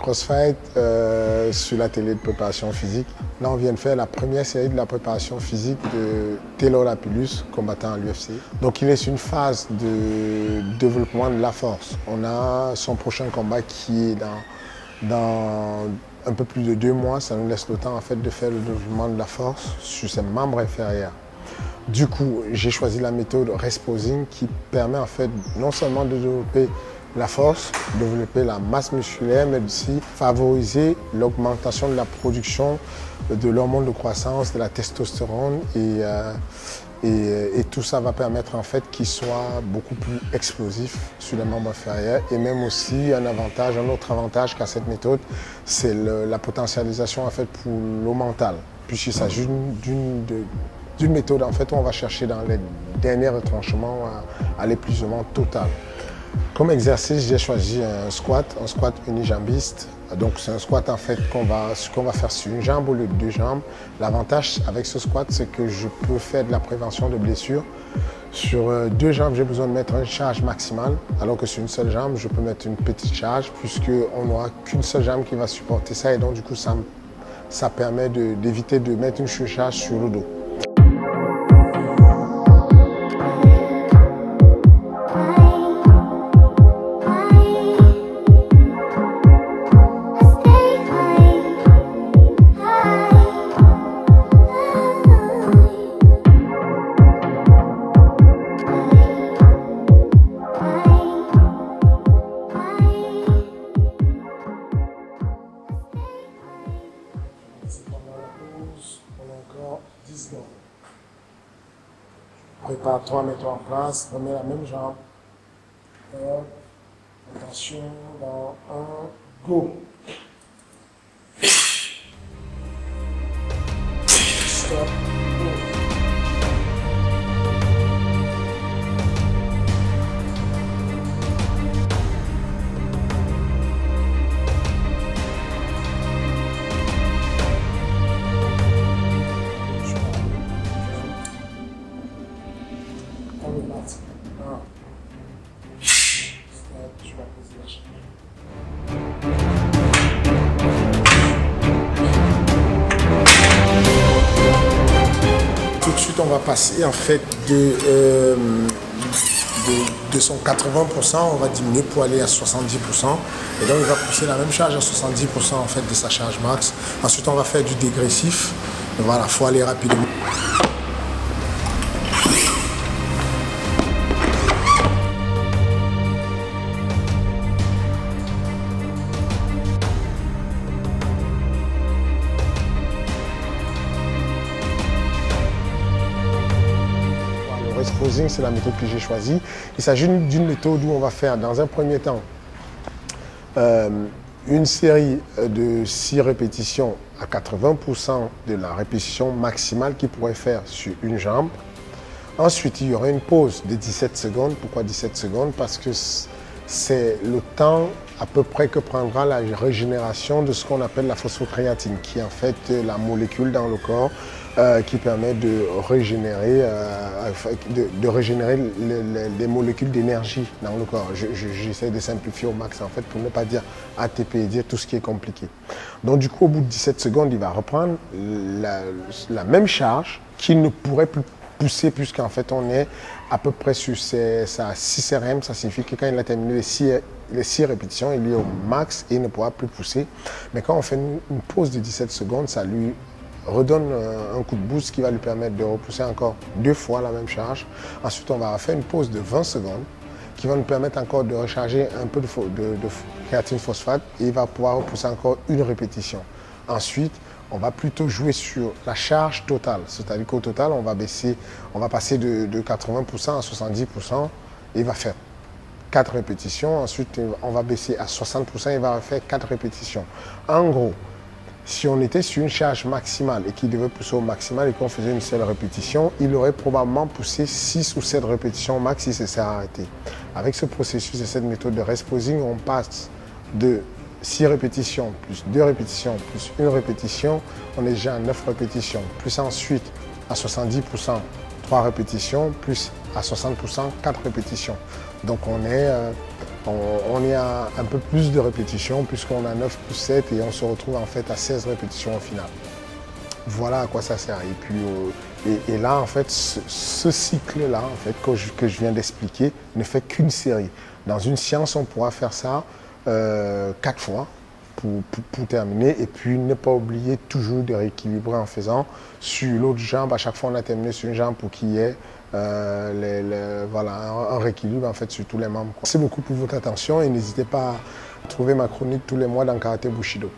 CrossFight sur l'atelier de préparation physique. Là, on vient de faire la première série de la préparation physique de Taylor Lapillus, combattant à l'UFC. Donc, il est sur une phase de développement de la force. On a son prochain combat qui est dans un peu plus de 2 mois. Ça nous laisse le temps en fait, de faire le développement de la force sur ses membres inférieurs. Du coup, j'ai choisi la méthode rest posing qui permet en fait non seulement de développer la force, développer la masse musculaire, mais aussi favoriser l'augmentation de la production de l'hormone de croissance, de la testostérone et tout ça va permettre en fait qu'il soit beaucoup plus explosif sur les membres inférieurs et même aussi un autre avantage qu'a cette méthode, c'est la potentialisation en fait pour l'eau mentale, puisqu'il s'agit d'une méthode en fait où on va chercher dans les derniers retranchements à l'épuisement total. Comme exercice, j'ai choisi un squat unijambiste. Donc c'est un squat en fait qu'on va faire sur une jambe au lieu de 2 jambes. L'avantage avec ce squat, c'est que je peux faire de la prévention de blessures. Sur 2 jambes, j'ai besoin de mettre une charge maximale, alors que sur une seule jambe, je peux mettre une petite charge puisqu'on n'aura qu'une seule jambe qui va supporter ça et donc du coup ça permet d'éviter de mettre une surcharge sur le dos. Prépare-toi, mets-toi en place, remets la même jambe. Attention, dans 1, go. Stop, go. Tout de suite, on va passer en fait de son 80%, on va diminuer pour aller à 70%. Et donc, il va pousser la même charge à 70% en fait de sa charge max. Ensuite, on va faire du dégressif. Et voilà, il faut aller rapidement. Posing, c'est la méthode que j'ai choisie. Il s'agit d'une méthode où on va faire dans un premier temps une série de 6 répétitions à 80% de la répétition maximale qu'il pourrait faire sur une jambe. Ensuite, il y aura une pause de 17 secondes. Pourquoi 17 secondes? Parce que c'est le temps à peu près que prendra la régénération de ce qu'on appelle la phosphocréatine, qui est en fait la molécule dans le corps qui permet de régénérer, les molécules d'énergie dans le corps. J'essaie de simplifier au max en fait pour ne pas dire ATP et dire tout ce qui est compliqué. Donc du coup, au bout de 17 secondes, il va reprendre la même charge qu'il ne pourrait plus pousser puisqu'en fait on est à peu près sur sa 6 RM. Ça signifie que quand il a terminé les 6 répétitions, il est au max et il ne pourra plus pousser. Mais quand on fait une pause de 17 secondes, ça lui redonne un coup de boost qui va lui permettre de repousser encore 2 fois la même charge. Ensuite, on va faire une pause de 20 secondes qui va nous permettre encore de recharger un peu de créatine phosphate et il va pouvoir repousser encore une répétition. Ensuite, on va plutôt jouer sur la charge totale, c'est-à-dire qu'au total, on va passer de 80% à 70% et il va faire 4 répétitions. Ensuite, on va baisser à 60% et il va faire 4 répétitions. En gros, si on était sur une charge maximale et qu'il devait pousser au maximal et qu'on faisait une seule répétition, il aurait probablement poussé 6 ou 7 répétitions max si ça s'est arrêté. Avec ce processus et cette méthode de rest posing, on passe de 6 répétitions, plus 2 répétitions, plus 1 répétition, on est déjà à 9 répétitions. Plus ensuite à 70% 3 répétitions, plus à 60%, 4 répétitions. Donc on est à un peu plus de répétitions puisqu'on a 9 plus 7 et on se retrouve en fait à 16 répétitions au final. Voilà à quoi ça sert. Et puis et là en fait ce cycle-là en fait que je viens d'expliquer ne fait qu'une série. Dans une séance on pourra faire ça 4 fois pour terminer et puis ne pas oublier toujours de rééquilibrer en faisant sur l'autre jambe. À chaque fois on a terminé sur une jambe pour qu'il y ait voilà, un rééquilibre en fait sur tous les membres. Merci beaucoup pour votre attention et n'hésitez pas à trouver ma chronique tous les mois dans Karaté Bushido.